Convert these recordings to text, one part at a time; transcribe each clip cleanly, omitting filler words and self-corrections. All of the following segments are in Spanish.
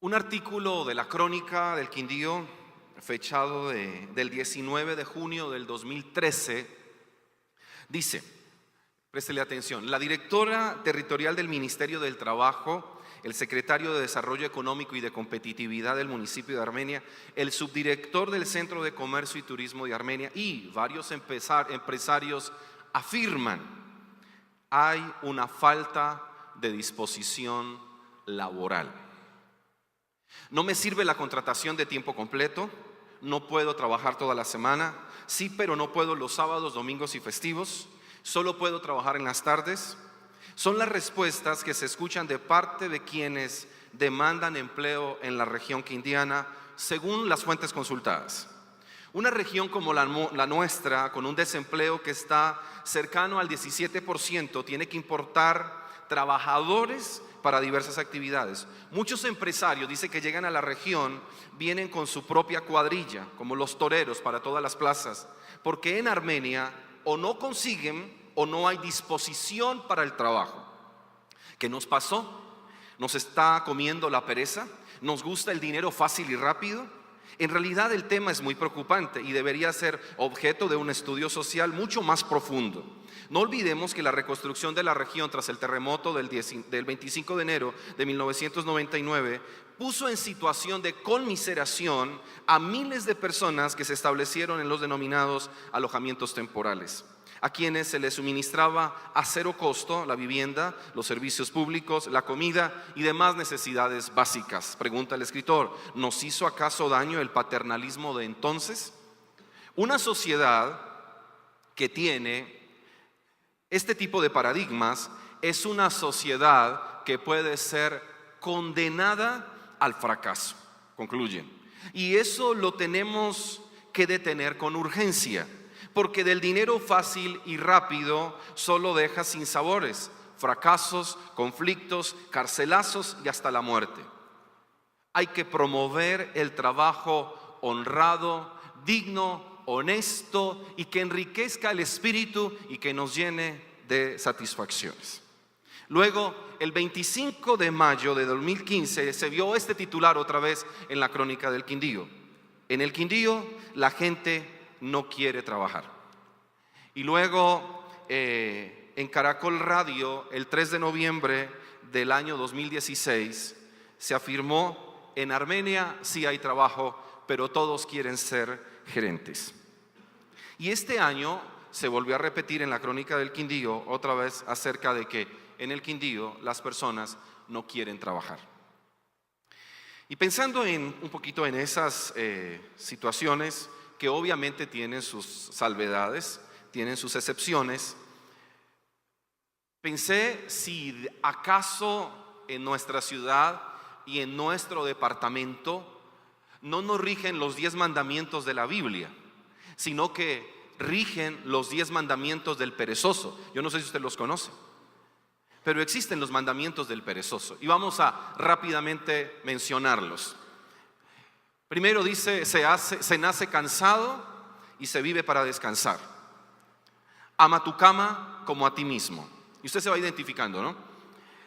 Un artículo de la Crónica del Quindío, fechado del 19 de junio del 2013, dice, préstele atención: la directora territorial del Ministerio del Trabajo, el secretario de Desarrollo Económico y de Competitividad del municipio de Armenia, el subdirector del Centro de Comercio y Turismo de Armenia y varios empresarios afirman: hay una falta de disposición laboral. No me sirve la contratación de tiempo completo, no puedo trabajar toda la semana, sí, pero no puedo los sábados, domingos y festivos, solo puedo trabajar en las tardes. Son las respuestas que se escuchan de parte de quienes demandan empleo en la región quindiana, según las fuentes consultadas. Una región como la nuestra, con un desempleo que está cercano al 17%, tiene que importar trabajadores para diversas actividades. Muchos empresarios, dicen, que llegan a la región, vienen con su propia cuadrilla, como los toreros para todas las plazas, porque en Armenia o no consiguen o no hay disposición para el trabajo. ¿Qué nos pasó? ¿Nos está comiendo la pereza? ¿Nos gusta el dinero fácil y rápido? En realidad el tema es muy preocupante y debería ser objeto de un estudio social mucho más profundo. No olvidemos que la reconstrucción de la región tras el terremoto del 25 de enero de 1999 puso en situación de conmiseración a miles de personas que se establecieron en los denominados alojamientos temporales, a quienes se les suministraba a cero costo la vivienda, los servicios públicos, la comida y demás necesidades básicas. Pregunta el escritor: ¿nos hizo acaso daño el paternalismo de entonces? Una sociedad que tiene este tipo de paradigmas es una sociedad que puede ser condenada al fracaso. Concluyen. Y eso lo tenemos que detener con urgencia, porque del dinero fácil y rápido solo deja sinsabores, fracasos, conflictos, carcelazos y hasta la muerte. Hay que promover el trabajo honrado, digno, honesto y que enriquezca el espíritu y que nos llene de satisfacciones. Luego, el 25 de mayo de 2015 se vio este titular otra vez en la Crónica del Quindío: en el Quindío la gente no quiere trabajar. Y luego en Caracol Radio, el 3 de noviembre del año 2016, se afirmó: en Armenia sí hay trabajo, pero todos quieren ser gerentes. Y este año se volvió a repetir en la Crónica del Quindío otra vez acerca de que en el Quindío las personas no quieren trabajar. Y pensando un poquito en esas situaciones que obviamente tienen sus salvedades, tienen sus excepciones, pensé si acaso en nuestra ciudad y en nuestro departamento no nos rigen los 10 mandamientos de la Biblia, sino que rigen los 10 mandamientos del perezoso. Yo no sé si usted los conoce, pero existen los mandamientos del perezoso y vamos a rápidamente mencionarlos. Primero dice: se nace cansado y se vive para descansar. Ama tu cama como a ti mismo. Y usted se va identificando, ¿no?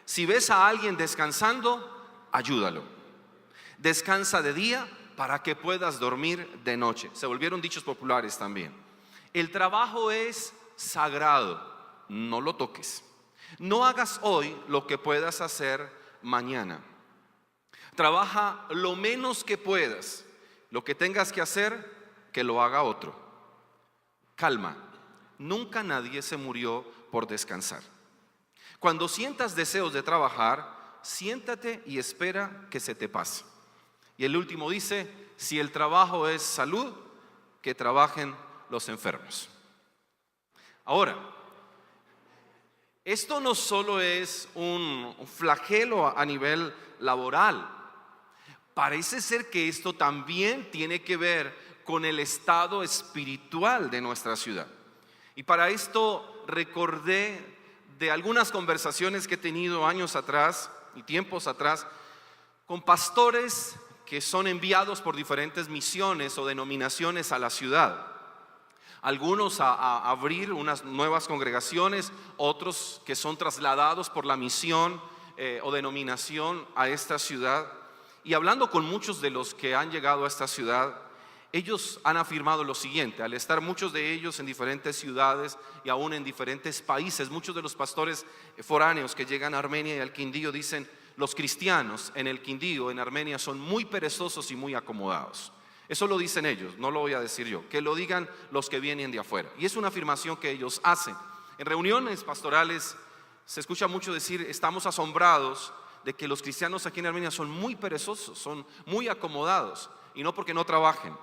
Si ves a alguien descansando, ayúdalo. Descansa de día para que puedas dormir de noche. Se volvieron dichos populares también. El trabajo es sagrado, no lo toques. No hagas hoy lo que puedas hacer mañana. Trabaja lo menos que puedas. Lo que tengas que hacer, que lo haga otro. Calma. Nunca nadie se murió por descansar. Cuando sientas deseos de trabajar, siéntate y espera que se te pase. Y el último dice: si el trabajo es salud, que trabajen los enfermos. Ahora, esto no solo es un flagelo a nivel laboral. Parece ser que esto también tiene que ver con el estado espiritual de nuestra ciudad. Y para esto recordé de algunas conversaciones que he tenido años atrás y tiempos atrás con pastores que son enviados por diferentes misiones o denominaciones a la ciudad. Algunos a abrir unas nuevas congregaciones, otros que son trasladados por la misión o denominación a esta ciudad. Y hablando con muchos de los que han llegado a esta ciudad, ellos han afirmado lo siguiente: al estar muchos de ellos en diferentes ciudades y aún en diferentes países, muchos de los pastores foráneos que llegan a Armenia y al Quindío dicen: los cristianos en el Quindío, en Armenia, son muy perezosos y muy acomodados. Eso lo dicen ellos, no lo voy a decir yo, que lo digan los que vienen de afuera. Y es una afirmación que ellos hacen. En reuniones pastorales se escucha mucho decir: estamos asombrados de que los cristianos aquí en Armenia son muy perezosos, son muy acomodados, y no porque no trabajen.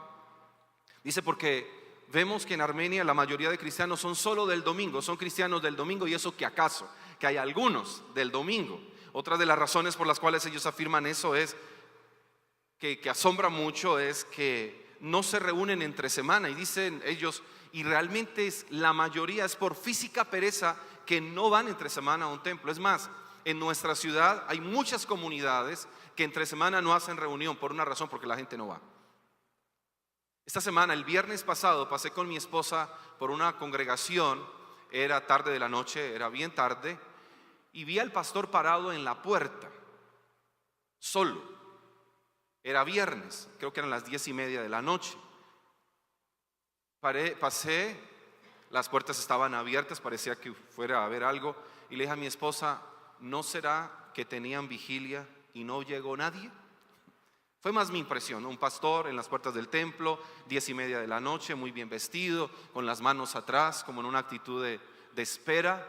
Dice: porque vemos que en Armenia la mayoría de cristianos son solo del domingo, son cristianos del domingo, y eso que acaso, que hay algunos del domingo. Otra de las razones por las cuales ellos afirman eso es que asombra mucho, es que no se reúnen entre semana, y dicen ellos, y realmente la mayoría es por física pereza que no van entre semana a un templo. Es más, en nuestra ciudad hay muchas comunidades que entre semana no hacen reunión por una razón: porque la gente no va. Esta semana, el viernes pasado, pasé con mi esposa por una congregación, era tarde de la noche, era bien tarde, y vi al pastor parado en la puerta, solo. Era viernes, creo que eran las 10:30 de la noche. Pasé, las puertas estaban abiertas, parecía que fuera a haber algo, y le dije a mi esposa: ¿no será que tenían vigilia y no llegó nadie? Fue más mi impresión, ¿no? Un pastor en las puertas del templo, 10:30 de la noche, muy bien vestido, con las manos atrás, como en una actitud de espera.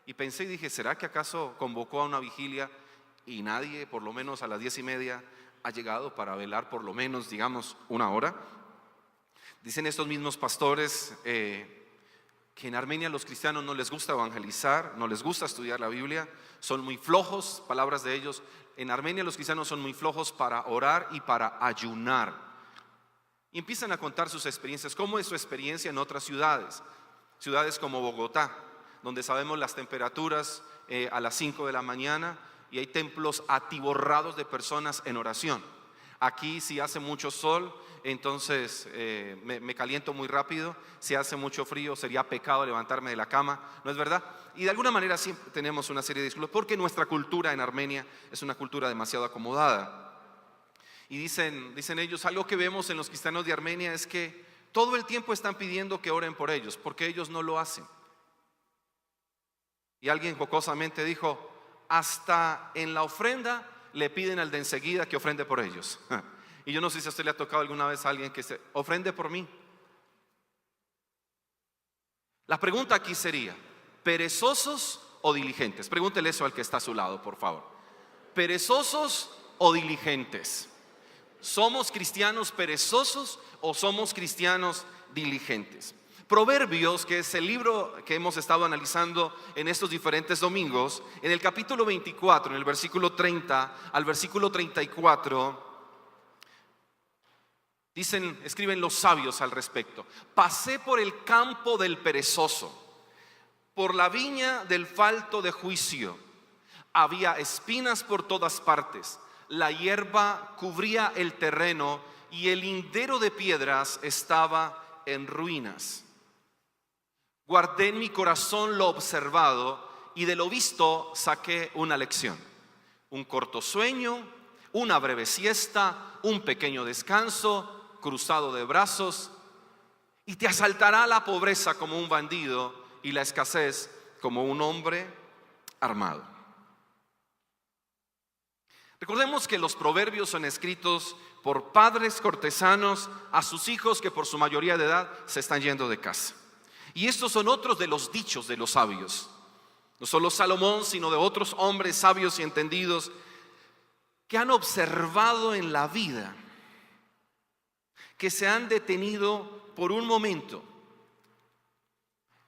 Y pensé y dije: ¿será que acaso convocó a una vigilia y nadie, por lo menos a las 10:30, ha llegado para velar por lo menos, digamos, una hora? Dicen estos mismos pastores que en Armenia los cristianos no les gusta evangelizar, no les gusta estudiar la Biblia, son muy flojos, palabras de ellos. En Armenia los cristianos son muy flojos para orar y para ayunar. Y empiezan a contar sus experiencias. ¿Cómo es su experiencia en otras ciudades? Ciudades como Bogotá, donde sabemos las temperaturas a las 5 de la mañana y hay templos atiborrados de personas en oración. Aquí, si hace mucho sol, entonces me caliento muy rápido. Si hace mucho frío, sería pecado levantarme de la cama, ¿no es verdad? Y de alguna manera siempre tenemos una serie de discípulos, porque nuestra cultura en Armenia es una cultura demasiado acomodada. Y dicen ellos, algo que vemos en los cristianos de Armenia es que todo el tiempo están pidiendo que oren por ellos, porque ellos no lo hacen. Y alguien jocosamente dijo: hasta en la ofrenda le piden al de enseguida que ofrende por ellos. Y yo no sé si a usted le ha tocado alguna vez a alguien que se ofrende por mí. La pregunta aquí sería: ¿perezosos o diligentes? Pregúntele eso al que está a su lado, por favor. ¿Perezosos o diligentes? ¿Somos cristianos perezosos o somos cristianos diligentes? Proverbios, que es el libro que hemos estado analizando en estos diferentes domingos, en el capítulo 24, en el versículo 30 al versículo 34, escriben los sabios al respecto: pasé por el campo del perezoso, por la viña del falto de juicio. Había espinas por todas partes, la hierba cubría el terreno y el lindero de piedras estaba en ruinas. Guardé en mi corazón lo observado y de lo visto saqué una lección: un corto sueño, una breve siesta, un pequeño descanso, cruzado de brazos, y te asaltará la pobreza como un bandido y la escasez como un hombre armado. Recordemos que los proverbios son escritos por padres cortesanos a sus hijos que por su mayoría de edad se están yendo de casa. Y estos son otros de los dichos de los sabios, no solo Salomón, sino de otros hombres sabios y entendidos que han observado en la vida, que se han detenido por un momento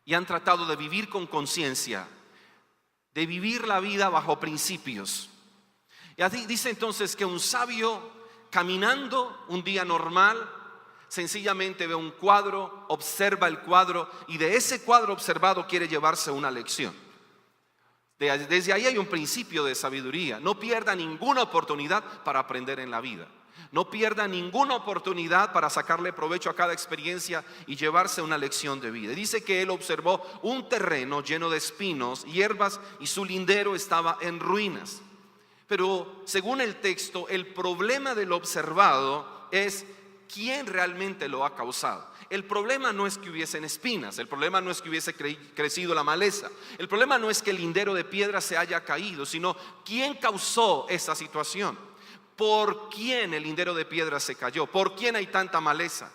y han tratado de vivir con conciencia, de vivir la vida bajo principios. Y así dice entonces que un sabio caminando un día normal sencillamente ve un cuadro, observa el cuadro y de ese cuadro observado quiere llevarse una lección. Desde ahí hay un principio de sabiduría: no pierda ninguna oportunidad para aprender en la vida. No pierda ninguna oportunidad para sacarle provecho a cada experiencia y llevarse una lección de vida. Dice que él observó un terreno lleno de espinos, hierbas, y su lindero estaba en ruinas. Pero según el texto, el problema del observado es quién realmente lo ha causado. El problema no es que hubiesen espinas, el problema no es que hubiese crecido la maleza, el problema no es que el lindero de piedra se haya caído, sino quién causó esa situación. ¿Por quién el lindero de piedra se cayó? ¿Por quién hay tanta maleza?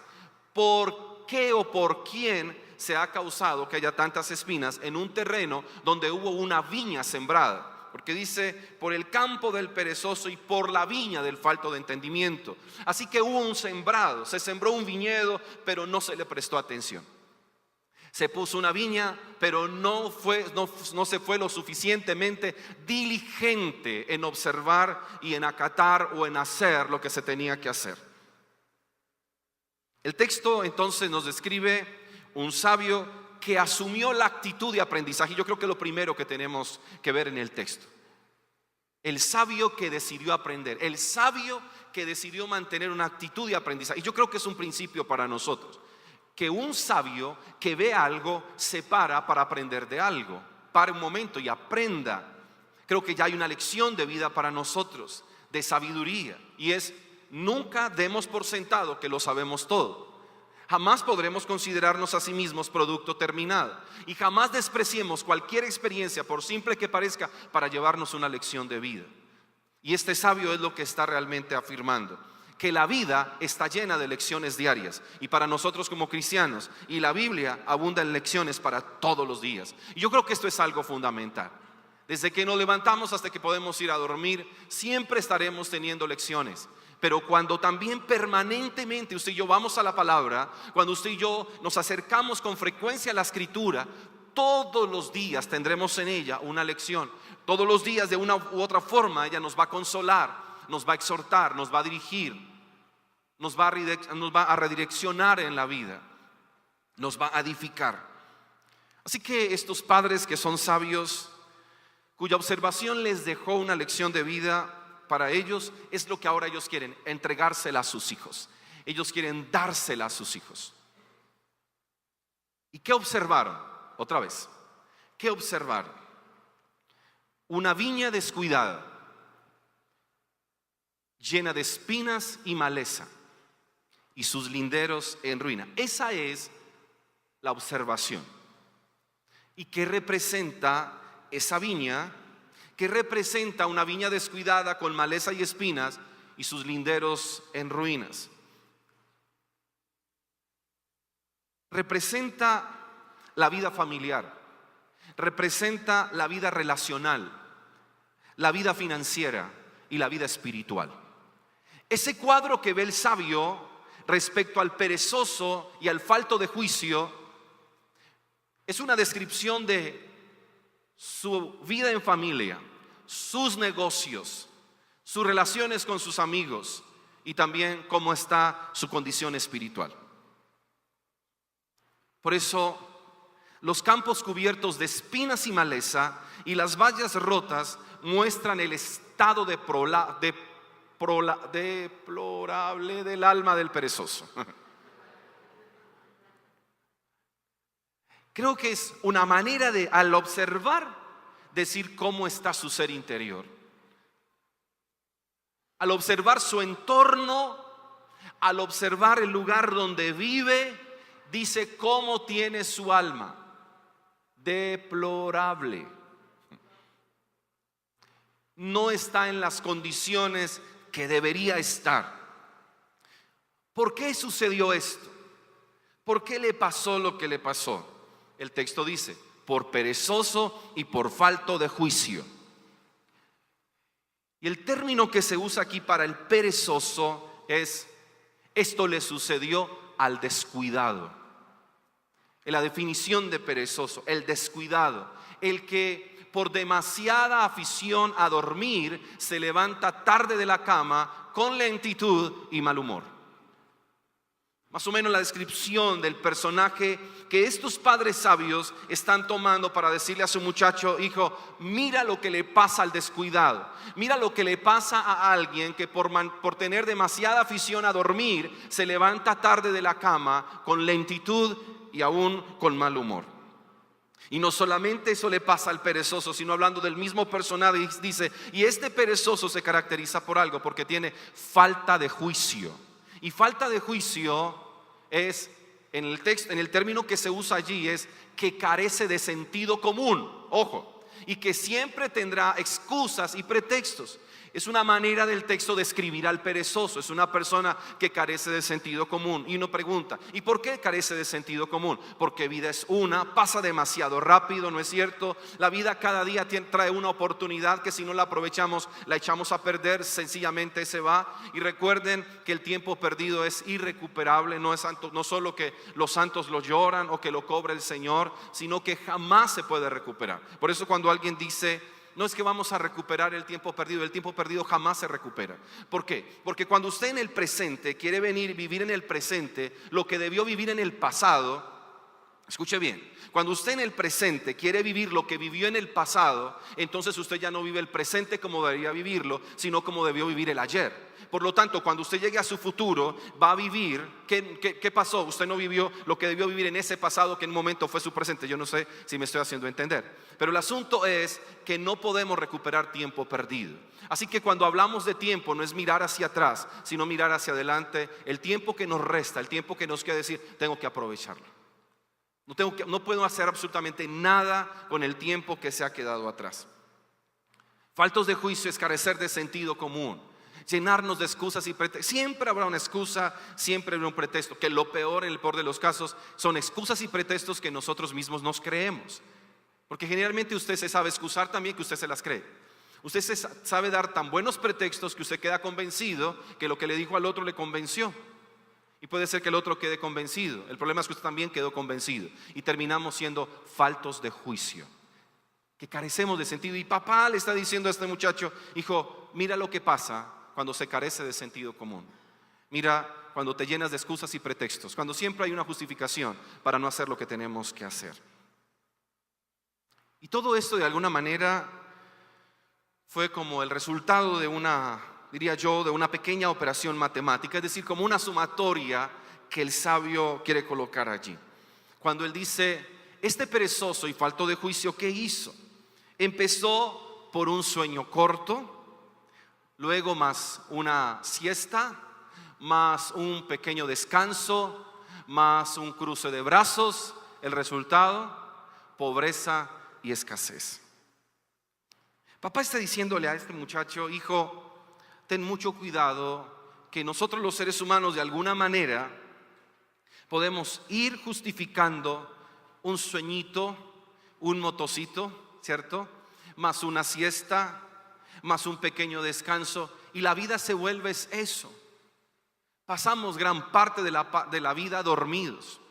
¿Por qué o por quién se ha causado que haya tantas espinas en un terreno donde hubo una viña sembrada? Porque dice, por el campo del perezoso y por la viña del falto de entendimiento. Así que hubo un sembrado, se sembró un viñedo, pero no se le prestó atención. Se puso una viña, pero no se fue lo suficientemente diligente en observar y en acatar o en hacer lo que se tenía que hacer. El texto entonces nos describe un sabio que asumió la actitud de aprendizaje. Yo creo que lo primero que tenemos que ver en el texto, el sabio que decidió aprender, el sabio que decidió mantener una actitud de aprendizaje. Y yo creo que es un principio para nosotros, que un sabio que ve algo se para aprender de algo. Para un momento y aprenda. Creo que ya hay una lección de vida para nosotros, de sabiduría, y es: nunca demos por sentado que lo sabemos todo. Jamás podremos considerarnos a sí mismos producto terminado, y jamás despreciemos cualquier experiencia, por simple que parezca, para llevarnos una lección de vida. Y este sabio es lo que está realmente afirmando, que la vida está llena de lecciones diarias, y para nosotros como cristianos, y la Biblia abunda en lecciones para todos los días. Y yo creo que esto es algo fundamental. Desde que nos levantamos hasta que podemos ir a dormir, siempre estaremos teniendo lecciones. Pero cuando también permanentemente usted y yo vamos a la palabra, cuando usted y yo nos acercamos con frecuencia a la escritura, todos los días tendremos en ella una lección. Todos los días de una u otra forma ella nos va a consolar, nos va a exhortar, nos va a dirigir, nos va a redireccionar en la vida, nos va a edificar. Así que estos padres que son sabios, cuya observación les dejó una lección de vida, para ellos es lo que ahora ellos quieren: entregársela a sus hijos. Ellos quieren dársela a sus hijos. ¿Y qué observaron? Otra vez, ¿qué observaron? Una viña descuidada, llena de espinas y maleza, y sus linderos en ruina. Esa es la observación. ¿Y qué representa esa viña? Que representa una viña descuidada con maleza y espinas y sus linderos en ruinas. Representa la vida familiar, representa la vida relacional, la vida financiera y la vida espiritual. Ese cuadro que ve el sabio respecto al perezoso y al falto de juicio es una descripción de su vida en familia, sus negocios, sus relaciones con sus amigos y también cómo está su condición espiritual. Por eso, los campos cubiertos de espinas y maleza y las vallas rotas muestran el estado deplorable del alma del perezoso. Creo que es una manera de, al observar, decir cómo está su ser interior. Al observar su entorno, al observar el lugar donde vive, dice cómo tiene su alma. Deplorable. No está en las condiciones que debería estar. ¿Por qué sucedió esto? ¿Por qué le pasó lo que le pasó? El texto dice: por perezoso y por falto de juicio. Y el término que se usa aquí para el perezoso es: esto le sucedió al descuidado. En la definición de perezoso, el descuidado, el que por demasiada afición a dormir se levanta tarde de la cama con lentitud y mal humor. Más o menos la descripción del personaje que estos padres sabios están tomando para decirle a su muchacho: hijo, mira lo que le pasa al descuidado. Mira lo que le pasa a alguien que por tener demasiada afición a dormir se levanta tarde de la cama con lentitud y aún con mal humor. Y no solamente eso le pasa al perezoso, sino hablando del mismo personaje, dice, y este perezoso se caracteriza por algo, porque tiene falta de juicio. Y falta de juicio es, en el texto, en el término que se usa allí, es que carece de sentido común, ojo, y que siempre tendrá excusas y pretextos. Es una manera del texto de describir al perezoso. Es una persona que carece de sentido común. Y uno pregunta, ¿y por qué carece de sentido común? Porque vida es una, pasa demasiado rápido, ¿no es cierto? La vida cada día trae una oportunidad que si no la aprovechamos, la echamos a perder, sencillamente se va. Y recuerden que el tiempo perdido es irrecuperable. No solo que los santos lo lloran o que lo cobra el Señor, sino que jamás se puede recuperar. Por eso cuando alguien dice, no es que vamos a recuperar el tiempo perdido jamás se recupera. ¿Por qué? Porque cuando usted en el presente quiere vivir en el presente lo que debió vivir en el pasado, escuche bien, cuando usted en el presente quiere vivir lo que vivió en el pasado, entonces usted ya no vive el presente como debería vivirlo, sino como debió vivir el ayer. Por lo tanto, cuando usted llegue a su futuro, va a vivir, ¿qué pasó? Usted no vivió lo que debió vivir en ese pasado que en un momento fue su presente. Yo no sé si me estoy haciendo entender. Pero el asunto es que no podemos recuperar tiempo perdido. Así que cuando hablamos de tiempo, no es mirar hacia atrás, sino mirar hacia adelante. El tiempo que nos resta, el tiempo que nos queda, decir, tengo que aprovecharlo. No puedo hacer absolutamente nada con el tiempo que se ha quedado atrás. Faltos de juicio es carecer de sentido común, llenarnos de excusas y pretextos. Siempre habrá una excusa, siempre habrá un pretexto. Que lo peor, en el peor de los casos, son excusas y pretextos que nosotros mismos nos creemos. Porque generalmente usted se sabe excusar también que usted se las cree. Usted se sabe dar tan buenos pretextos que usted queda convencido que lo que le dijo al otro le convenció. Y puede ser que el otro quede convencido. El problema es que usted también quedó convencido. Y terminamos siendo faltos de juicio, que carecemos de sentido. Y papá le está diciendo a este muchacho, hijo, mira lo que pasa cuando se carece de sentido común. Mira cuando te llenas de excusas y pretextos, cuando siempre hay una justificación para no hacer lo que tenemos que hacer. Y todo esto de alguna manera fue como el resultado de una, diría yo, de una pequeña operación matemática, es decir, como una sumatoria que el sabio quiere colocar allí. Cuando él dice, este perezoso y falto de juicio, ¿qué hizo? Empezó por un sueño corto, luego más una siesta, más un pequeño descanso, más un cruce de brazos. El resultado, pobreza y escasez. Papá está diciéndole a este muchacho, hijo, ten mucho cuidado, que nosotros los seres humanos de alguna manera podemos ir justificando un sueñito, un motocito, ¿cierto? Más una siesta, más un pequeño descanso, y la vida se vuelve eso. Pasamos gran parte de la vida dormidos.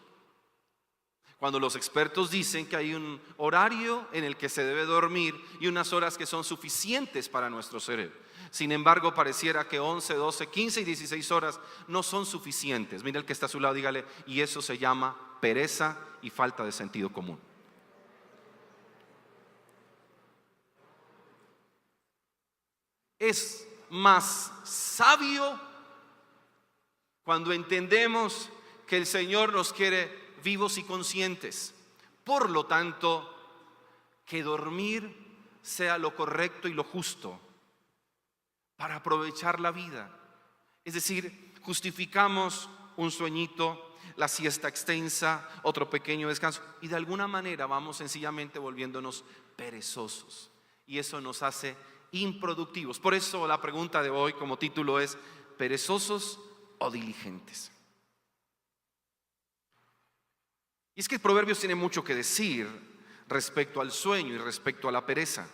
Cuando los expertos dicen que hay un horario en el que se debe dormir y unas horas que son suficientes para nuestro cerebro. Sin embargo, pareciera que 11, 12, 15 y 16 horas no son suficientes. Mira el que está a su lado, dígale, y eso se llama pereza y falta de sentido común. Es más sabio cuando entendemos que el Señor nos quiere vivos y conscientes. Por lo tanto, que dormir sea lo correcto y lo justo para aprovechar la vida. Es decir, justificamos un sueñito, la siesta extensa, otro pequeño descanso, y de alguna manera vamos sencillamente volviéndonos perezosos, y eso nos hace improductivos. Por eso la pregunta de hoy como título es, ¿perezosos o diligentes? Y es que Proverbios tiene mucho que decir respecto al sueño y respecto a la pereza.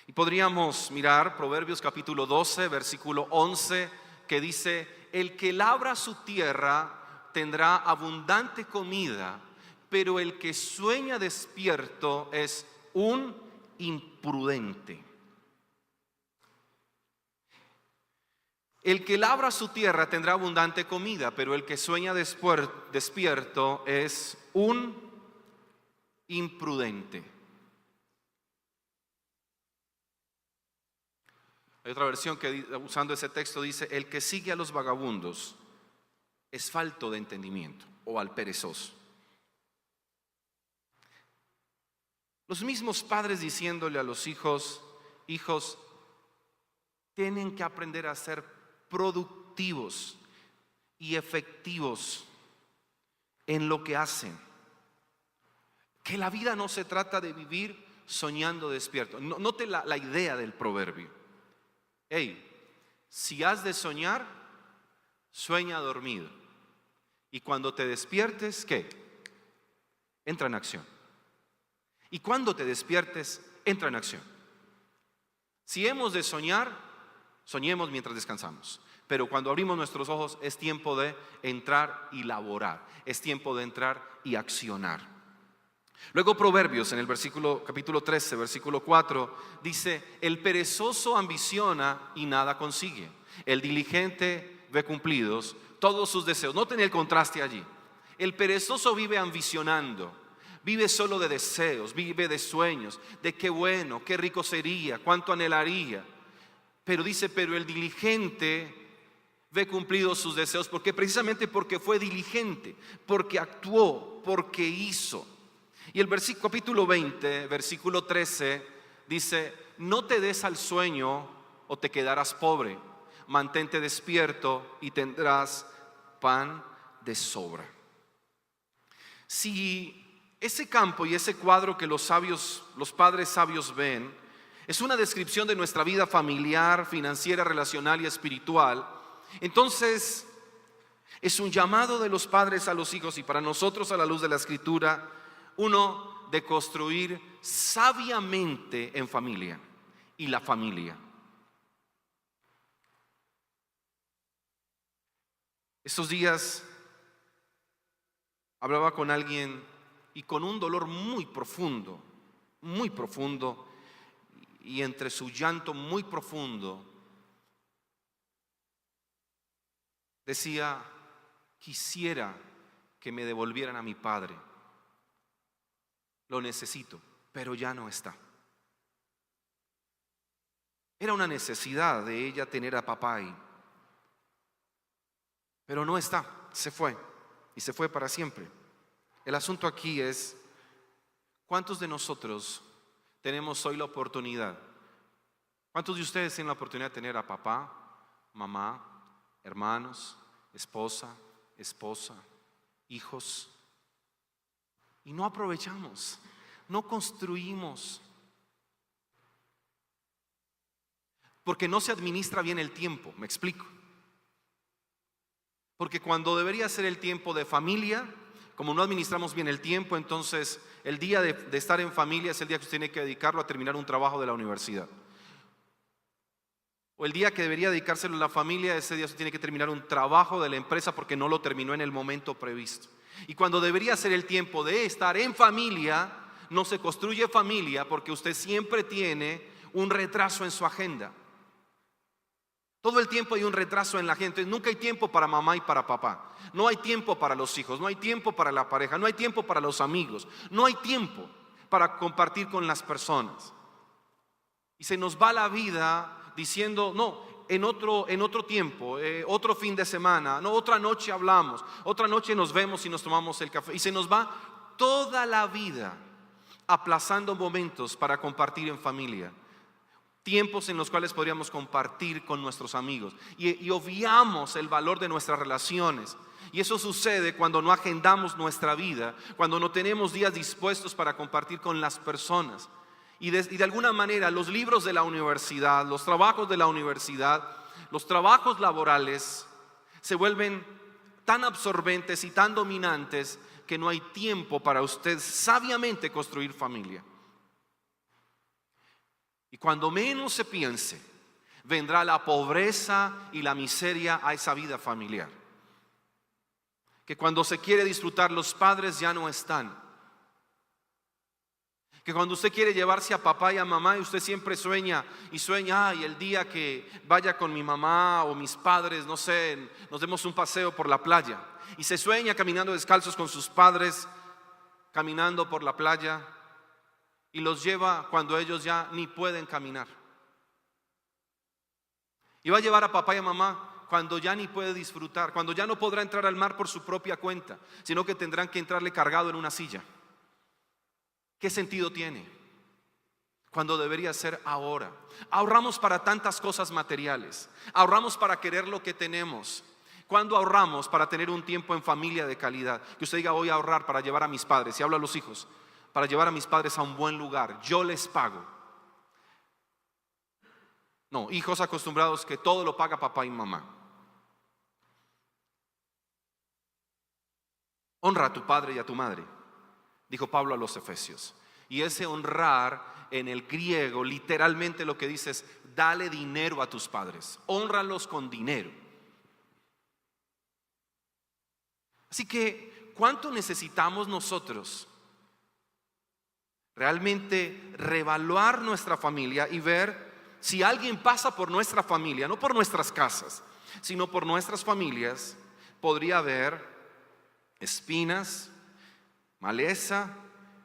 Y podríamos mirar Proverbios capítulo 12, versículo 11, que dice, el que labra su tierra tendrá abundante comida, pero el que sueña despierto es un imprudente. El que labra su tierra tendrá abundante comida, pero el que sueña despierto es un imprudente. Hay otra versión que usando ese texto dice, el que sigue a los vagabundos es falto de entendimiento o al perezoso. Los mismos padres diciéndole a los hijos: hijos, tienen que aprender a ser productivos y efectivos en lo que hacen. Que la vida no se trata de vivir soñando despierto. Note la idea del proverbio. Hey, si has de soñar, sueña dormido. Y cuando te despiertes, ¿qué? Entra en acción. Y cuando te despiertes, entra en acción. Si hemos de soñar, soñemos mientras descansamos. Pero cuando abrimos nuestros ojos es tiempo de entrar y laborar. Es tiempo de entrar y accionar. Luego Proverbios en el capítulo 13, versículo 4 dice: el perezoso ambiciona y nada consigue. El diligente ve cumplidos todos sus deseos. Noten el contraste allí. El perezoso vive ambicionando, vive solo de deseos, vive de sueños, de qué bueno, qué rico sería, cuánto anhelaría. Pero dice, pero el diligente ve cumplidos sus deseos. ¿Por qué? Precisamente porque fue diligente, porque actuó, porque hizo. Y el capítulo 20, versículo 13 dice: no te des al sueño o te quedarás pobre. Mantente despierto y tendrás pan de sobra. Si ese campo y ese cuadro que los padres sabios ven es una descripción de nuestra vida familiar, financiera, relacional y espiritual, entonces es un llamado de los padres a los hijos, y para nosotros, a la luz de la Escritura, uno de construir sabiamente en familia y la familia. Estos días hablaba con alguien y con un dolor muy profundo, y entre su llanto muy profundo decía: quisiera que me devolvieran a mi padre. Lo necesito, pero ya no está. Era una necesidad de ella tener a papá ahí, pero no está, se fue, y se fue para siempre. El asunto aquí es: ¿cuántos de nosotros tenemos hoy la oportunidad? ¿Cuántos de ustedes tienen la oportunidad de tener a papá, mamá, hermanos, esposa, hijos? Y no aprovechamos, no construimos, porque no se administra bien el tiempo. Me explico. Porque cuando debería ser el tiempo de familia, como no administramos bien el tiempo, entonces el día de estar en familia es el día que usted tiene que dedicarlo a terminar un trabajo de la universidad. O el día que debería dedicárselo a la familia, ese día usted tiene que terminar un trabajo de la empresa porque no lo terminó en el momento previsto. Y cuando debería ser el tiempo de estar en familia, no se construye familia porque usted siempre tiene un retraso en su agenda. Todo el tiempo hay un retraso en la agenda. Nunca hay tiempo para mamá y para papá. No hay tiempo para los hijos, no hay tiempo para la pareja, no hay tiempo para los amigos, no hay tiempo para compartir con las personas. Y se nos va la vida diciendo: no, en otro tiempo, otro fin de semana, no, otra noche hablamos, otra noche nos vemos y nos tomamos el café. Y se nos va toda la vida aplazando momentos para compartir en familia, tiempos en los cuales podríamos compartir con nuestros amigos, y obviamos el valor de nuestras relaciones. Y eso sucede cuando no agendamos nuestra vida, cuando no tenemos días dispuestos para compartir con las personas. Y de alguna manera los libros de la universidad, los trabajos de la universidad, los trabajos laborales se vuelven tan absorbentes y tan dominantes que no hay tiempo para usted sabiamente construir familia. Y cuando menos se piense, vendrá la pobreza y la miseria a esa vida familiar. Que cuando se quiere disfrutar, los padres ya no están. Que cuando usted quiere llevarse a papá y a mamá, y usted siempre sueña y el día que vaya con mi mamá o mis padres, no sé, nos demos un paseo por la playa. Y se sueña caminando descalzos con sus padres, caminando por la playa, y los lleva cuando ellos ya ni pueden caminar. Y va a llevar a papá y a mamá cuando ya ni puede disfrutar, cuando ya no podrá entrar al mar por su propia cuenta, sino que tendrán que entrarle cargado en una silla. ¿Qué sentido tiene? cuando debería ser ahora. Ahorramos para tantas cosas materiales, ahorramos para querer lo que tenemos. ¿Cuándo ahorramos para tener un tiempo en familia de calidad? Que usted diga, voy a ahorrar para llevar a mis padres, y hablo a los hijos, para llevar a mis padres a un buen lugar, yo les pago. No, hijos acostumbrados que todo lo paga papá y mamá. Honra a tu padre y a tu madre, dijo Pablo a los Efesios. Y ese honrar en el griego literalmente lo que dice es: dale dinero a tus padres, hónralos con dinero. Así que, ¿cuánto necesitamos nosotros realmente reevaluar nuestra familia y ver si alguien pasa por nuestra familia, no por nuestras casas, sino por nuestras familias? Podría haber espinas, maleza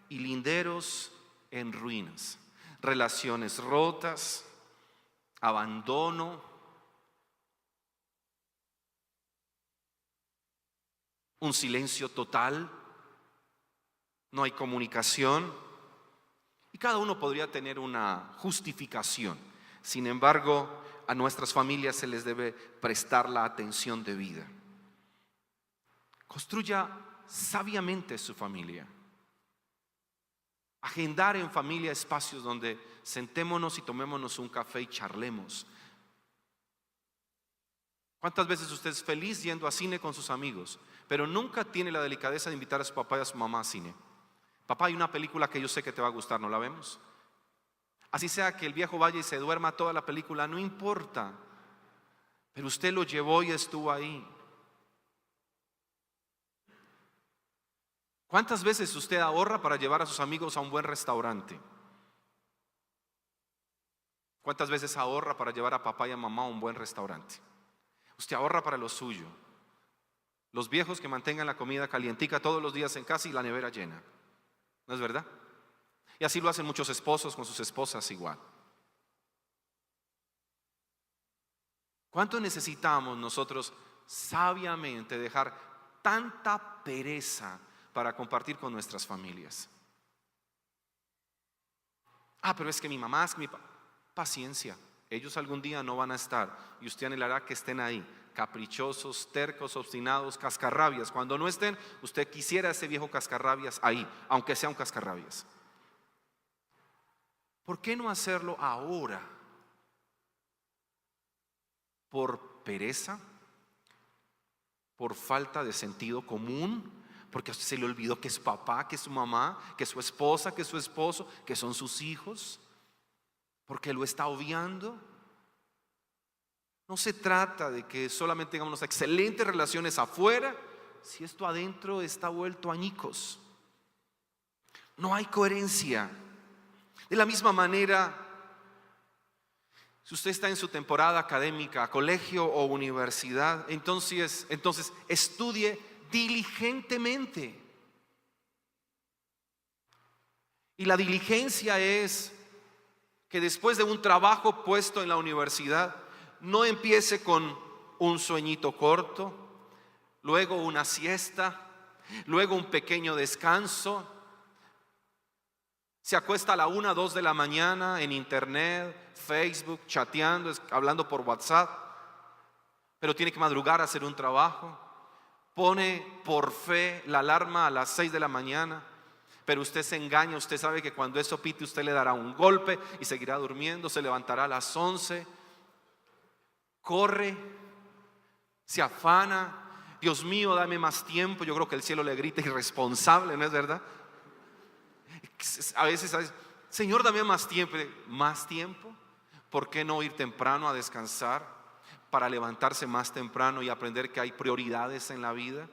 y linderos en ruinas, relaciones rotas, abandono, un silencio total, no hay comunicación, y cada uno podría tener una justificación. Sin embargo, a nuestras familias se les debe prestar la atención debida. Construya sabiamente su familia. Agendar en familia espacios donde sentémonos y tomémonos un café y charlemos. ¿Cuántas veces usted es feliz yendo a cine con sus amigos, pero nunca tiene la delicadeza de invitar a su papá y a su mamá a cine? Papá, hay una película que yo sé que te va a gustar, ¿no la vemos? Así sea que el viejo vaya y se duerma toda la película, no importa, pero usted lo llevó y estuvo ahí. ¿Cuántas veces usted ahorra para llevar a sus amigos a un buen restaurante? ¿Cuántas veces ahorra para llevar a papá y a mamá a un buen restaurante? Usted ahorra para lo suyo. Los viejos que mantengan la comida calientica todos los días en casa y la nevera llena. ¿No es verdad? Y así lo hacen muchos esposos con sus esposas igual. ¿Cuánto necesitamos nosotros sabiamente dejar tanta pereza para compartir con nuestras familias? Pero es que mi mamá, es que mi papá. Paciencia, ellos algún día no van a estar y usted anhelará que estén ahí, caprichosos, tercos, obstinados, cascarrabias. Cuando no estén, usted quisiera ese viejo cascarrabias ahí, aunque sea un cascarrabias. ¿Por qué no hacerlo ahora? ¿Por pereza? ¿Por falta de sentido común? Porque a usted se le olvidó que es papá, que es su mamá, que es su esposa, que es su esposo, que son sus hijos. Porque lo está obviando. No se trata de que solamente tengamos unas excelentes relaciones afuera, si esto adentro está vuelto añicos. No hay coherencia. De la misma manera, si usted está en su temporada académica, colegio o universidad, entonces estudie diligentemente. Y la diligencia es que después de un trabajo puesto en la universidad, no empiece con un sueñito corto, luego una siesta, luego un pequeño descanso, se acuesta a la 1, 2 de la mañana en internet, Facebook, chateando, hablando por WhatsApp, pero tiene que madrugar a hacer un trabajo, pone por fe la alarma a las 6 de la mañana, pero usted se engaña, usted sabe que cuando eso pite usted le dará un golpe y seguirá durmiendo, se levantará a las 11, corre, se afana, Dios mío, dame más tiempo. Yo creo que el cielo le grita irresponsable, ¿no es verdad? A veces, Señor, dame más tiempo. ¿Más tiempo? ¿Por qué no ir temprano a descansar para levantarse más temprano y aprender que hay prioridades en la vida?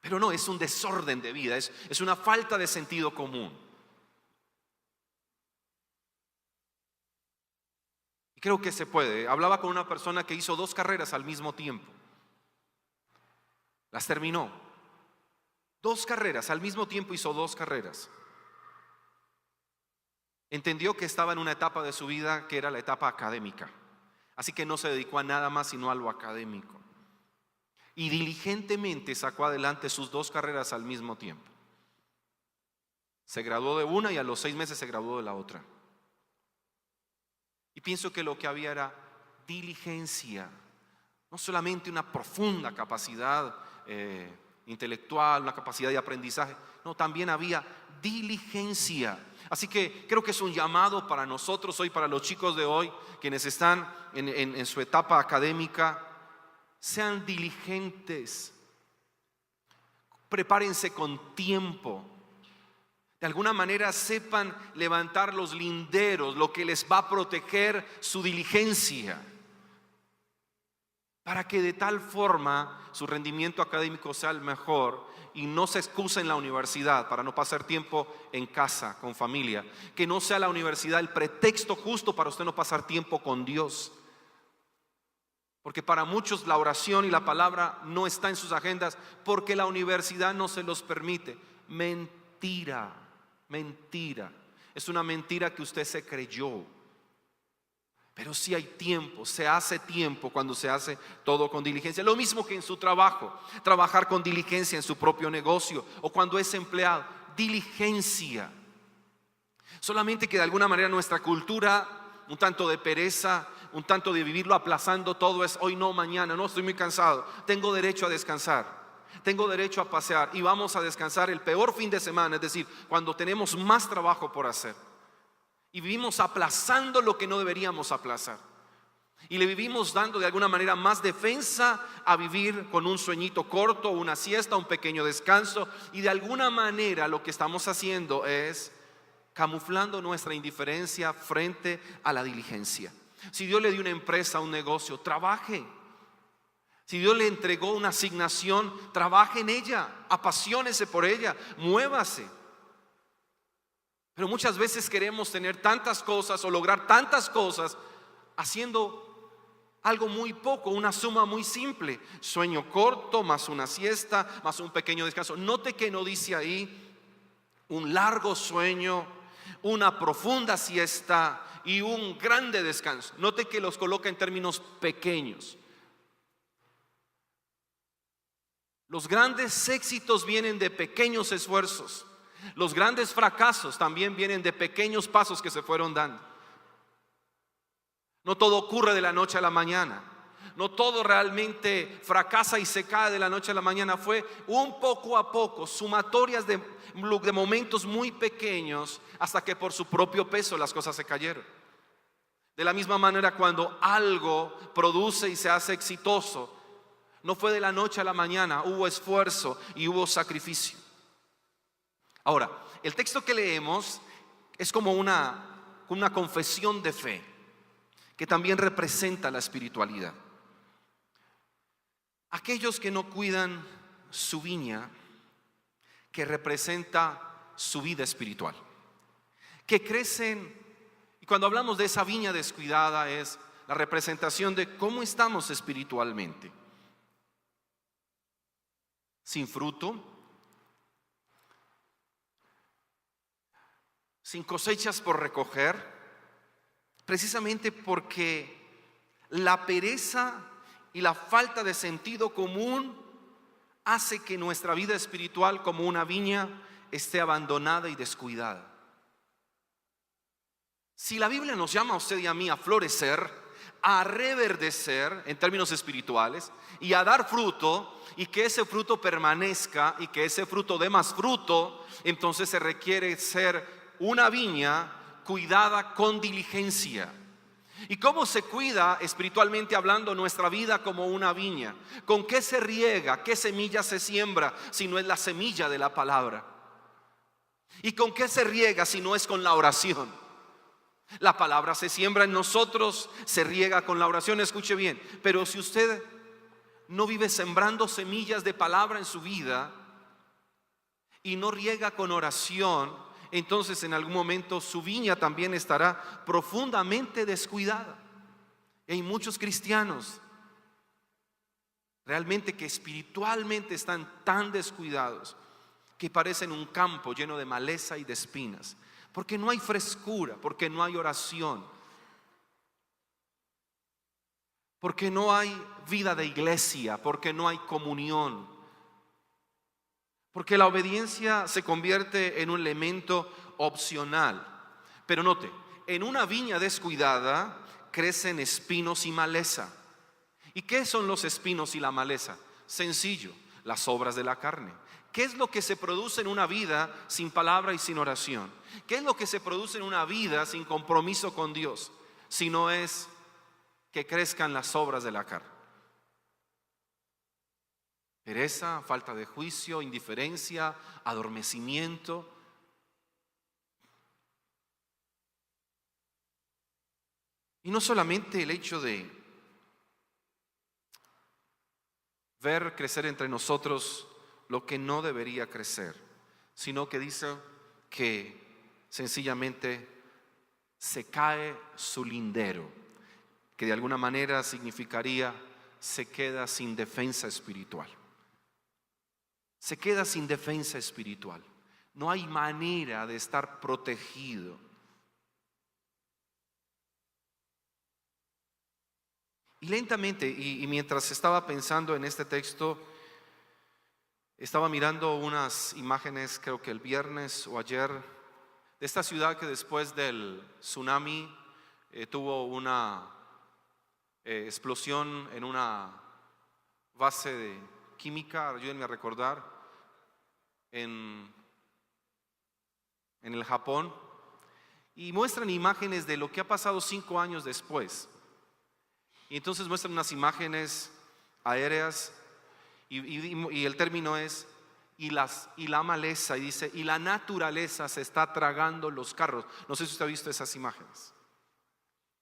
Pero no, es un desorden de vida, es una falta de sentido común. Y creo que se puede. Hablaba con una persona que hizo 2 carreras al mismo tiempo. Las terminó. 2 carreras, al mismo tiempo hizo 2 carreras. Entendió que estaba en una etapa de su vida que era la etapa académica. Así que no se dedicó a nada más sino a lo académico. Y diligentemente sacó adelante sus 2 carreras al mismo tiempo. Se graduó de una y a los 6 meses se graduó de la otra. Y pienso que lo que había era diligencia, no solamente una profunda capacidad intelectual, una capacidad de aprendizaje, no, también había diligencia. Así que creo que es un llamado para nosotros hoy, para los chicos de hoy, quienes están en su etapa académica. Sean diligentes, prepárense con tiempo. De alguna manera sepan levantar los linderos, lo que les va a proteger su diligencia, para que de tal forma su rendimiento académico sea el mejor y no se excuse en la universidad para no pasar tiempo en casa, con familia. Que no sea la universidad el pretexto justo para usted no pasar tiempo con Dios. Porque para muchos la oración y la palabra no está en sus agendas porque la universidad no se los permite. Mentira, mentira. Es una mentira que usted se creyó. Pero sí hay tiempo, se hace tiempo cuando se hace todo con diligencia. Lo mismo que en su trabajo, trabajar con diligencia en su propio negocio o cuando es empleado, diligencia. Solamente que de alguna manera nuestra cultura, un tanto de pereza, un tanto de vivirlo aplazando todo, es hoy no, mañana, no, estoy muy cansado, tengo derecho a descansar, tengo derecho a pasear y vamos a descansar el peor fin de semana, es decir, cuando tenemos más trabajo por hacer. Y vivimos aplazando lo que no deberíamos aplazar. Y le vivimos dando de alguna manera más defensa a vivir con un sueñito corto, una siesta, un pequeño descanso. Y de alguna manera lo que estamos haciendo es camuflando nuestra indiferencia frente a la diligencia. Si Dios le dio una empresa, un negocio, trabaje. Si Dios le entregó una asignación, trabaje en ella, apasionese por ella, muévase. Pero muchas veces queremos tener tantas cosas o lograr tantas cosas haciendo algo muy poco, una suma muy simple. Sueño corto, más una siesta, más un pequeño descanso. Note que no dice ahí un largo sueño, una profunda siesta y un grande descanso. Note que los coloca en términos pequeños. Los grandes éxitos vienen de pequeños esfuerzos. Los grandes fracasos también vienen de pequeños pasos que se fueron dando. No todo ocurre de la noche a la mañana. No todo realmente fracasa y se cae de la noche a la mañana. Fue un poco a poco, sumatorias de momentos muy pequeños hasta que por su propio peso las cosas se cayeron. De la misma manera, cuando algo produce y se hace exitoso, no fue de la noche a la mañana, hubo esfuerzo y hubo sacrificio. Ahora, el texto que leemos es como una confesión de fe que también representa la espiritualidad. Aquellos que no cuidan su viña, que representa su vida espiritual, que crecen, y cuando hablamos de esa viña descuidada es la representación de cómo estamos espiritualmente. Sin fruto, sin cosechas por recoger, precisamente porque la pereza y la falta de sentido común hace que nuestra vida espiritual como una viña esté abandonada y descuidada. Si la Biblia nos llama a usted y a mí a florecer, a reverdecer en términos espirituales y a dar fruto, y que ese fruto permanezca y que ese fruto dé más fruto, entonces se requiere ser una viña cuidada con diligencia. ¿Y cómo se cuida espiritualmente hablando nuestra vida como una viña? ¿Con qué se riega? ¿Qué semilla se siembra si no es la semilla de la palabra? ¿Y con qué se riega si no es con la oración? La palabra se siembra en nosotros, se riega con la oración, escuche bien. Pero si usted no vive sembrando semillas de palabra en su vida y no riega con oración, entonces en algún momento su viña también estará profundamente descuidada. Y hay muchos cristianos realmente que espiritualmente están tan descuidados que parecen un campo lleno de maleza y de espinas, porque no hay frescura, porque no hay oración, porque no hay vida de iglesia, porque no hay comunión, Porque la obediencia se convierte en un elemento opcional. Pero note, en una viña descuidada crecen espinos y maleza. ¿Y qué son los espinos y la maleza? Sencillo, las obras de la carne. ¿Qué es lo que se produce en una vida sin palabra y sin oración? ¿Qué es lo que se produce en una vida sin compromiso con Dios? Si no es que crezcan las obras de la carne. Pereza, falta de juicio, indiferencia, adormecimiento. Y no solamente el hecho de ver crecer entre nosotros lo que no debería crecer, sino que dice que sencillamente se cae su lindero, que de alguna manera significaría se queda sin defensa espiritual. Se queda sin defensa espiritual. No hay manera de estar protegido. Y lentamente, y mientras estaba pensando en este texto, estaba mirando unas imágenes, creo que el viernes o ayer, de esta ciudad que después del tsunami tuvo una explosión en una base de química, ayúdenme a recordar, en el Japón, y muestran imágenes de lo que ha pasado 5 años después. Y entonces muestran unas imágenes aéreas y el término es y la maleza, y dice, y la naturaleza se está tragando los carros. No sé si usted ha visto esas imágenes.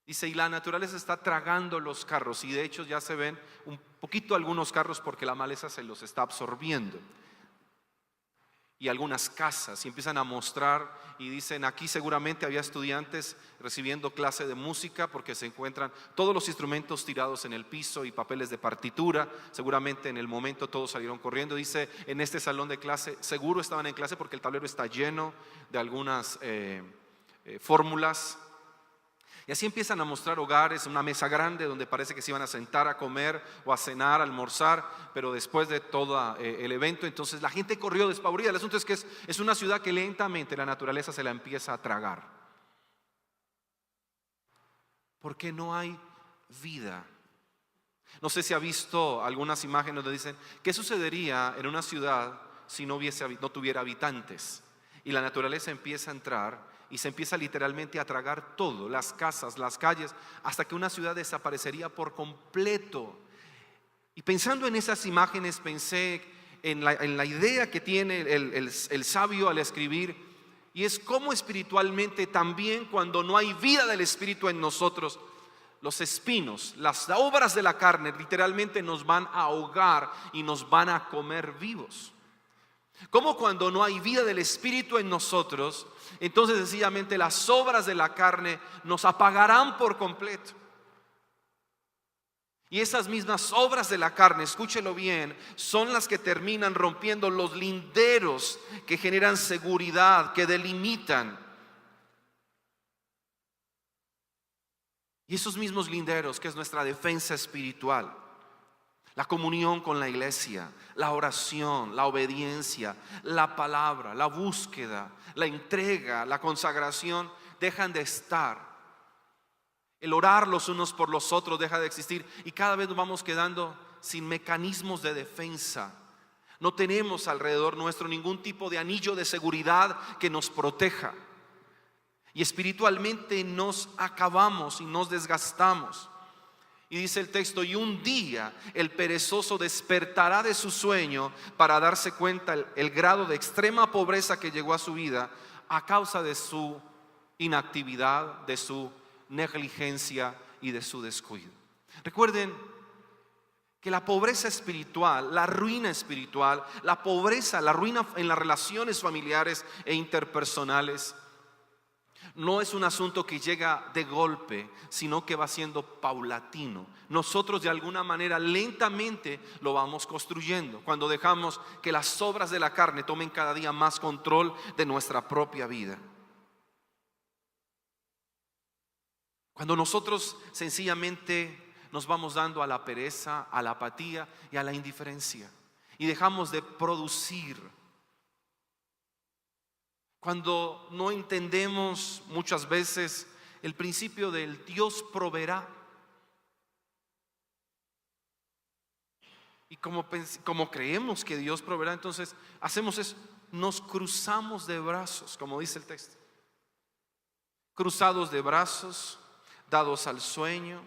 Dice, y la naturaleza está tragando los carros, y de hecho ya se ven un poquito algunos carros porque la maleza se los está absorbiendo. Y algunas casas, y empiezan a mostrar y dicen, aquí seguramente había estudiantes recibiendo clase de música porque se encuentran todos los instrumentos tirados en el piso y papeles de partitura. Seguramente en el momento todos salieron corriendo. Dice, en este salón de clase seguro estaban en clase porque el tablero está lleno de algunas fórmulas. Y así empiezan a mostrar hogares, una mesa grande donde parece que se iban a sentar a comer o a cenar, a almorzar, pero después de todo el evento, entonces la gente corrió despavorida. El asunto es que es una ciudad que lentamente la naturaleza se la empieza a tragar. Porque no hay vida. No sé si ha visto algunas imágenes donde dicen, ¿qué sucedería en una ciudad si no tuviera habitantes? Y la naturaleza empieza a entrar y se empieza literalmente a tragar todo, las casas, las calles, hasta que una ciudad desaparecería por completo. Y pensando en esas imágenes, pensé en la idea que tiene el sabio al escribir, y es cómo espiritualmente también cuando no hay vida del Espíritu en nosotros, los espinos, las obras de la carne literalmente nos van a ahogar y nos van a comer vivos. Como cuando no hay vida del Espíritu en nosotros, entonces sencillamente las obras de la carne nos apagarán por completo. Y esas mismas obras de la carne, escúchelo bien, son las que terminan rompiendo los linderos que generan seguridad, que delimitan. Y esos mismos linderos, que es nuestra defensa espiritual, la comunión con la iglesia, la oración, la obediencia, la palabra, la búsqueda, la entrega, la consagración, dejan de estar. El orar los unos por los otros deja de existir y cada vez nos vamos quedando sin mecanismos de defensa. No tenemos alrededor nuestro ningún tipo de anillo de seguridad que nos proteja. Y espiritualmente nos acabamos y nos desgastamos. Y dice el texto, y un día el perezoso despertará de su sueño para darse cuenta el grado de extrema pobreza que llegó a su vida a causa de su inactividad, de su negligencia y de su descuido. Recuerden que la pobreza espiritual, la ruina espiritual, la pobreza, la ruina en las relaciones familiares e interpersonales, no es un asunto que llega de golpe, sino que va siendo paulatino. Nosotros de alguna manera lentamente lo vamos construyendo cuando dejamos que las obras de la carne tomen cada día más control de nuestra propia vida. Cuando nosotros sencillamente nos vamos dando a la pereza, a la apatía y a la indiferencia y dejamos de producir Cuando no entendemos muchas veces el principio del Dios proveerá. Y como creemos que Dios proveerá, entonces hacemos eso, nos cruzamos de brazos, como dice el texto. Cruzados de brazos, dados al sueño,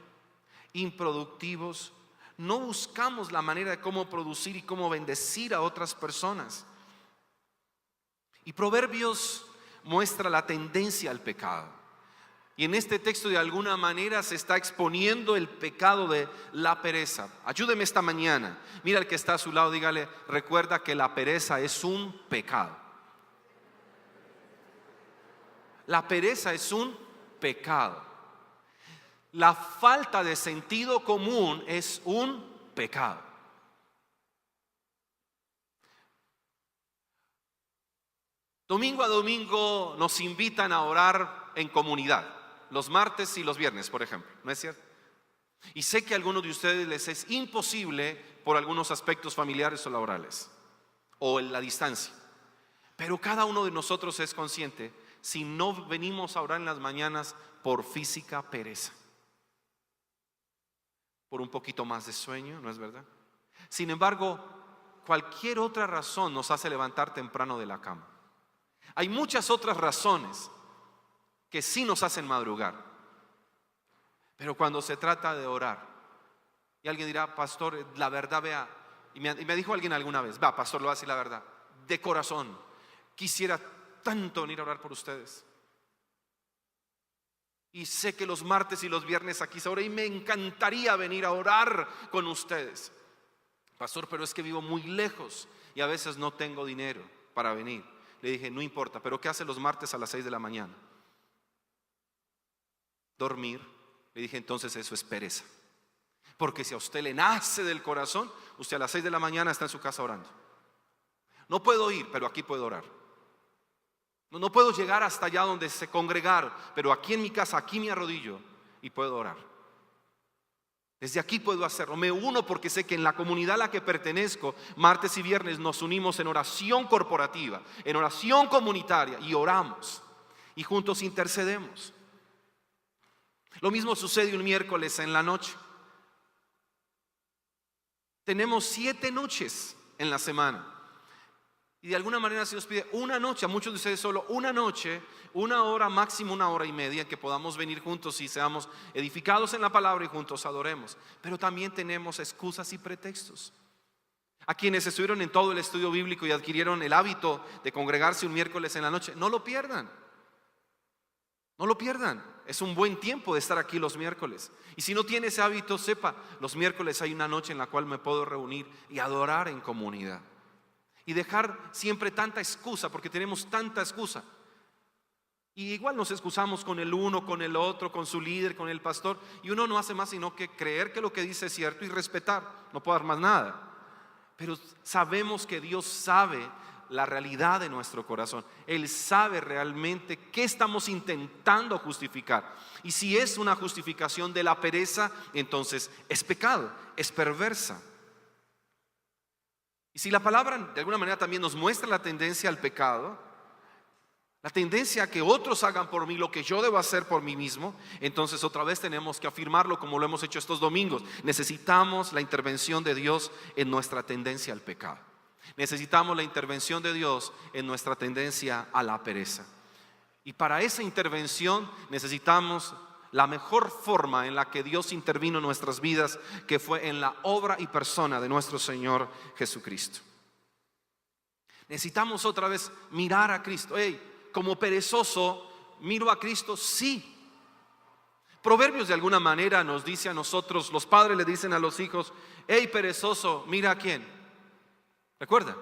improductivos. No buscamos la manera de cómo producir y cómo bendecir a otras personas. Y Proverbios muestra la tendencia al pecado. Y en este texto de alguna manera se está exponiendo el pecado de la pereza. Ayúdeme esta mañana. Mira al que está a su lado, dígale, recuerda que la pereza es un pecado. La pereza es un pecado. La falta de sentido común es un pecado. Domingo a domingo nos invitan a orar en comunidad. Los martes y los viernes, por ejemplo, ¿no es cierto? Y sé que a algunos de ustedes les es imposible por algunos aspectos familiares o laborales o en la distancia. Pero cada uno de nosotros es consciente si no venimos a orar en las mañanas por física pereza, por un poquito más de sueño, ¿no es verdad? Sin embargo, cualquier otra razón nos hace levantar temprano de la cama. Hay muchas otras razones que sí nos hacen madrugar. Pero cuando se trata de orar, y alguien dirá, pastor, la verdad, vea, y me dijo alguien alguna vez, va, pastor, lo va a decir la verdad, de corazón, quisiera tanto venir a orar por ustedes. Y sé que los martes y los viernes aquí se ora y me encantaría venir a orar con ustedes. Pastor, pero es que vivo muy lejos y a veces no tengo dinero para venir. Le dije, no importa, pero ¿qué hace los martes a las 6 de la mañana? Dormir. Le dije, entonces eso es pereza. Porque si a usted le nace del corazón, usted a las 6 de la mañana está en su casa orando. No puedo ir, pero aquí puedo orar. No puedo llegar hasta allá donde se congregaron, pero aquí en mi casa, aquí me arrodillo y puedo orar. Desde aquí puedo hacerlo. Me uno porque sé que en la comunidad a la que pertenezco, martes y viernes nos unimos en oración corporativa, en oración comunitaria y oramos y juntos intercedemos. Lo mismo sucede un miércoles en la noche. Tenemos 7 noches en la semana. Y de alguna manera se nos pide una noche, a muchos de ustedes solo una noche, 1 hora, máximo 1 hora y media, que podamos venir juntos y seamos edificados en la palabra y juntos adoremos. Pero también tenemos excusas y pretextos. A quienes estuvieron en todo el estudio bíblico y adquirieron el hábito de congregarse un miércoles en la noche, no lo pierdan. No lo pierdan, es un buen tiempo de estar aquí los miércoles. Y si no tiene ese hábito, sepa, los miércoles hay una noche en la cual me puedo reunir y adorar en comunidad. Y dejar siempre tanta excusa, porque tenemos tanta excusa. Y igual nos excusamos con el uno, con el otro, con su líder, con el pastor. Y uno no hace más sino que creer que lo que dice es cierto y respetar. No puedo dar más nada. Pero sabemos que Dios sabe la realidad de nuestro corazón. Él sabe realmente qué estamos intentando justificar. Y si es una justificación de la pereza, entonces es pecado, es perversa. Y si la palabra de alguna manera también nos muestra la tendencia al pecado, la tendencia a que otros hagan por mí lo que yo debo hacer por mí mismo, entonces otra vez tenemos que afirmarlo como lo hemos hecho estos domingos. Necesitamos la intervención de Dios en nuestra tendencia al pecado. Necesitamos la intervención de Dios en nuestra tendencia a la pereza. Y para esa intervención necesitamos la mejor forma en la que Dios intervino en nuestras vidas, que fue en la obra y persona de nuestro Señor Jesucristo. Necesitamos otra vez mirar a Cristo. Como perezoso, ¿miro a Cristo? Sí. Proverbios de alguna manera nos dice a nosotros, los padres le dicen a los hijos, perezoso, mira a quién. ¿Recuerda?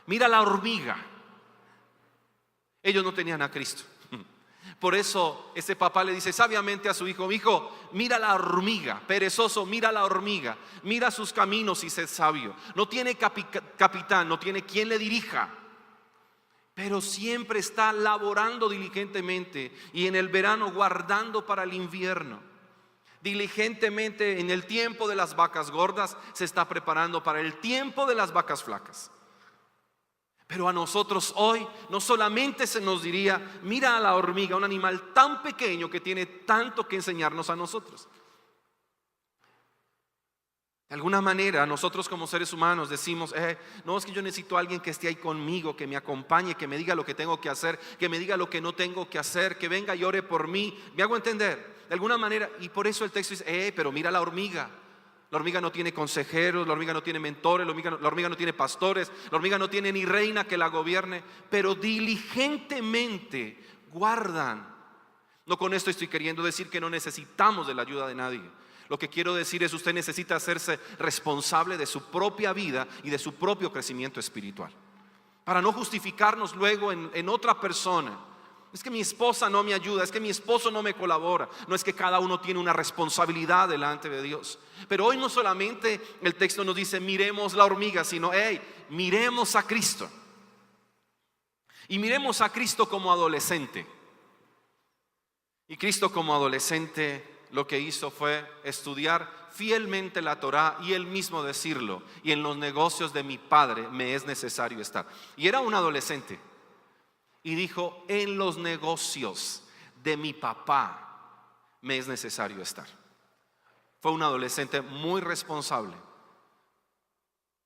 Mira la hormiga. Ellos no tenían a Cristo. Por eso ese papá le dice sabiamente a su hijo, hijo, mira la hormiga, perezoso, mira la hormiga, mira sus caminos y sé sabio. No tiene capitán, no tiene quien le dirija, pero siempre está laborando diligentemente y en el verano guardando para el invierno. Diligentemente en el tiempo de las vacas gordas se está preparando para el tiempo de las vacas flacas. Pero a nosotros hoy no solamente se nos diría, mira a la hormiga, un animal tan pequeño que tiene tanto que enseñarnos a nosotros. De alguna manera nosotros como seres humanos decimos, no, es que yo necesito a alguien que esté ahí conmigo, que me acompañe, que me diga lo que tengo que hacer, que me diga lo que no tengo que hacer, que venga y ore por mí. ¿Me hago entender? De alguna manera, y por eso el texto dice, pero mira la hormiga. La hormiga no tiene consejeros, la hormiga no tiene mentores, la hormiga no tiene pastores, la hormiga no tiene ni reina que la gobierne, pero diligentemente guardan. No con esto estoy queriendo decir que no necesitamos de la ayuda de nadie. Lo que quiero decir es usted necesita hacerse responsable de su propia vida y de su propio crecimiento espiritual. Para no justificarnos luego en otra persona. Es que mi esposa no me ayuda, es que mi esposo no me colabora. No, es que cada uno tiene una responsabilidad delante de Dios. Pero hoy no solamente el texto nos dice miremos la hormiga, sino miremos a Cristo. Y miremos a Cristo como adolescente. Y Cristo como adolescente lo que hizo fue estudiar fielmente la Torá y él mismo decirlo: y en los negocios de mi padre me es necesario estar. Y era un adolescente. Y dijo: en los negocios de mi papá me es necesario estar. Fue un adolescente muy responsable.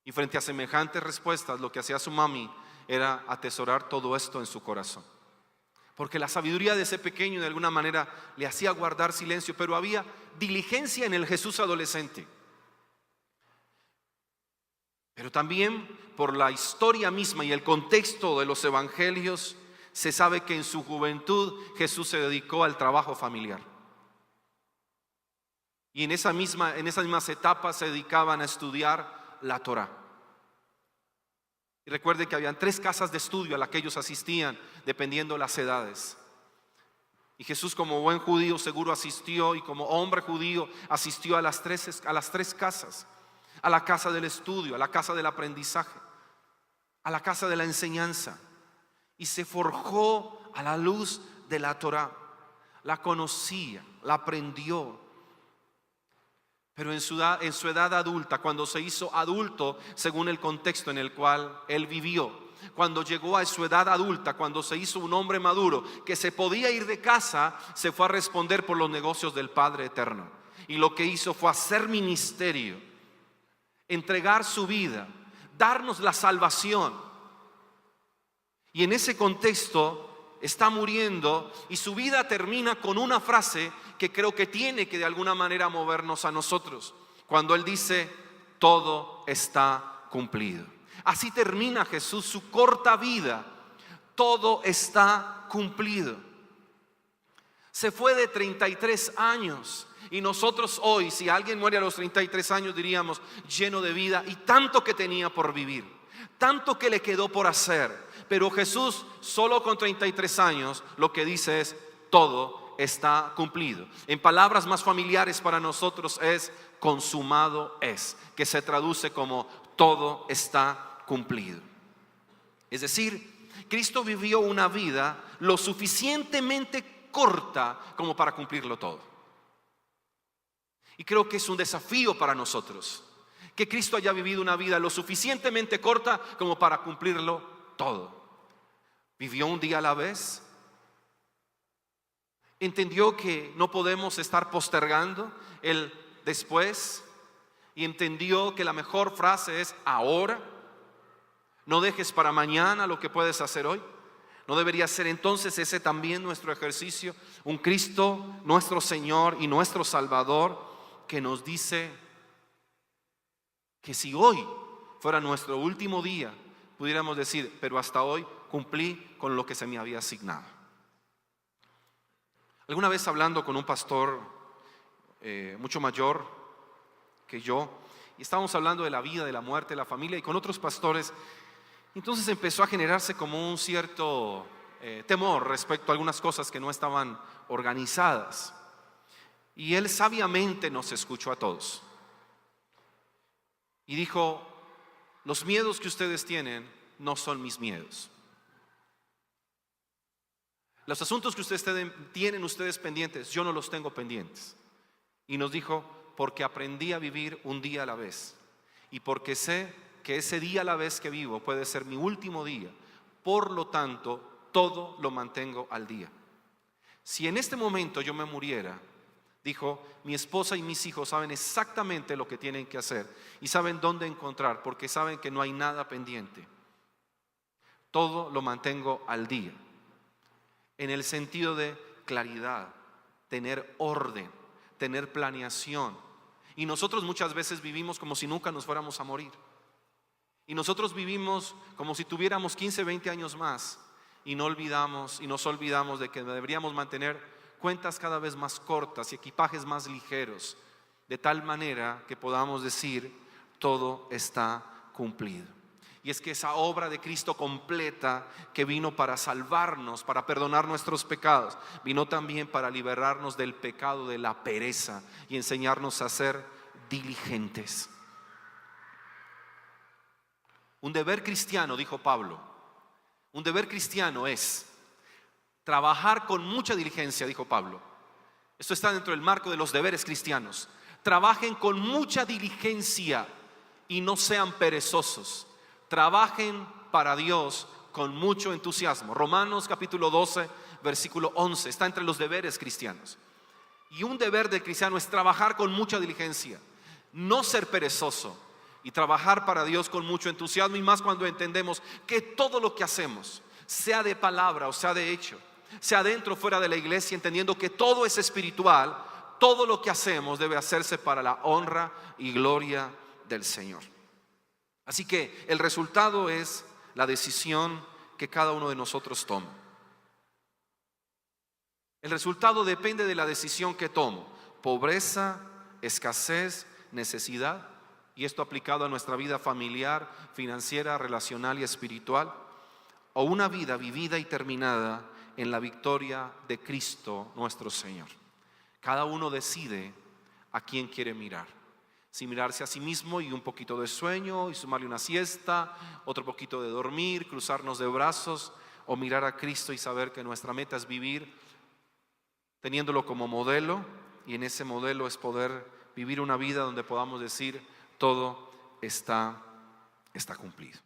Y frente a semejantes respuestas, lo que hacía su mami era atesorar todo esto en su corazón. Porque la sabiduría de ese pequeño de alguna manera le hacía guardar silencio, pero había diligencia en el Jesús adolescente. Pero también por la historia misma y el contexto de los evangelios, se sabe que en su juventud Jesús se dedicó al trabajo familiar. Y en esas mismas etapas se dedicaban a estudiar la Torá. Y recuerden que habían 3 casas de estudio a las que ellos asistían, dependiendo las edades. Y Jesús, como buen judío, seguro asistió, y como hombre judío asistió a las tres casas: a la casa del estudio, a la casa del aprendizaje, a la casa de la enseñanza. Y se forjó a la luz de la Torá. La conocía, la aprendió. Pero en su edad adulta, cuando se hizo adulto, según el contexto en el cual él vivió, cuando llegó a su edad adulta, cuando se hizo un hombre maduro, que se podía ir de casa, se fue a responder por los negocios del Padre Eterno. Y lo que hizo fue hacer ministerio, entregar su vida, darnos la salvación. Y en ese contexto está muriendo, y su vida termina con una frase que creo que tiene que de alguna manera movernos a nosotros, cuando él dice: todo está cumplido. Así termina Jesús su corta vida: todo está cumplido. Se fue de 33 años. Y nosotros hoy, si alguien muere a los 33 años, diríamos: lleno de vida y tanto que tenía por vivir, tanto que le quedó por hacer. Pero Jesús, solo con 33 años, lo que dice es: todo está cumplido. En palabras más familiares para nosotros es: consumado es, que se traduce como todo está cumplido. Es decir, Cristo vivió una vida lo suficientemente corta como para cumplirlo todo. Y creo que es un desafío para nosotros que Cristo haya vivido una vida lo suficientemente corta como para cumplirlo todo. Vivió un día a la vez. Entendió que no podemos estar postergando el después, y entendió que la mejor frase es ahora. No dejes para mañana lo que puedes hacer hoy. ¿No debería ser entonces ese también nuestro ejercicio? Un Cristo, nuestro Señor y nuestro Salvador, que nos dice que si hoy fuera nuestro último día, pudiéramos decir: pero hasta hoy cumplí con lo que se me había asignado. Alguna vez, hablando con un pastor mucho mayor que yo, y estábamos hablando de la vida, de la muerte, de la familia, y con otros pastores, entonces empezó a generarse como un cierto temor respecto a algunas cosas que no estaban organizadas. Y él sabiamente nos escuchó a todos y dijo: los miedos que ustedes tienen no son mis miedos. Los asuntos que ustedes tienen ustedes pendientes, yo no los tengo pendientes. Y nos dijo: porque aprendí a vivir un día a la vez, y porque sé que ese día a la vez que vivo puede ser mi último día. Por lo tanto, todo lo mantengo al día. Si en este momento yo me muriera, dijo, mi esposa y mis hijos saben exactamente lo que tienen que hacer y saben dónde encontrar, porque saben que no hay nada pendiente. Todo lo mantengo al día, en el sentido de claridad, tener orden, tener planeación. Y nosotros muchas veces vivimos como si nunca nos fuéramos a morir. Y nosotros vivimos como si tuviéramos 15, 20 años más y nos olvidamos de que deberíamos mantener cuentas cada vez más cortas y equipajes más ligeros, de tal manera que podamos decir, todo está cumplido. Y es que esa obra de Cristo completa, que vino para salvarnos, para perdonar nuestros pecados, vino también para liberarnos del pecado de la pereza y enseñarnos a ser diligentes. Un deber cristiano, dijo Pablo, un deber cristiano es trabajar con mucha diligencia, dijo Pablo. Esto está dentro del marco de los deberes cristianos. Trabajen con mucha diligencia y no sean perezosos. Trabajen para Dios con mucho entusiasmo. Romanos capítulo 12, versículo 11, está entre los deberes cristianos. Y un deber del cristiano es trabajar con mucha diligencia, no ser perezoso y trabajar para Dios con mucho entusiasmo, y más cuando entendemos que todo lo que hacemos, sea de palabra o sea de hecho, sea dentro o fuera de la iglesia, entendiendo que todo es espiritual, todo lo que hacemos debe hacerse para la honra y gloria del Señor. Así que el resultado es la decisión que cada uno de nosotros toma. El resultado depende de la decisión que tomo. Pobreza, escasez, necesidad, y esto aplicado a nuestra vida familiar, financiera, relacional y espiritual, o una vida vivida y terminada en la victoria de Cristo nuestro Señor. Cada uno decide a quién quiere mirar. Si mirarse a sí mismo y un poquito de sueño y sumarle una siesta, otro poquito de dormir, cruzarnos de brazos, o mirar a Cristo y saber que nuestra meta es vivir teniéndolo como modelo, y en ese modelo es poder vivir una vida donde podamos decir todo está cumplido.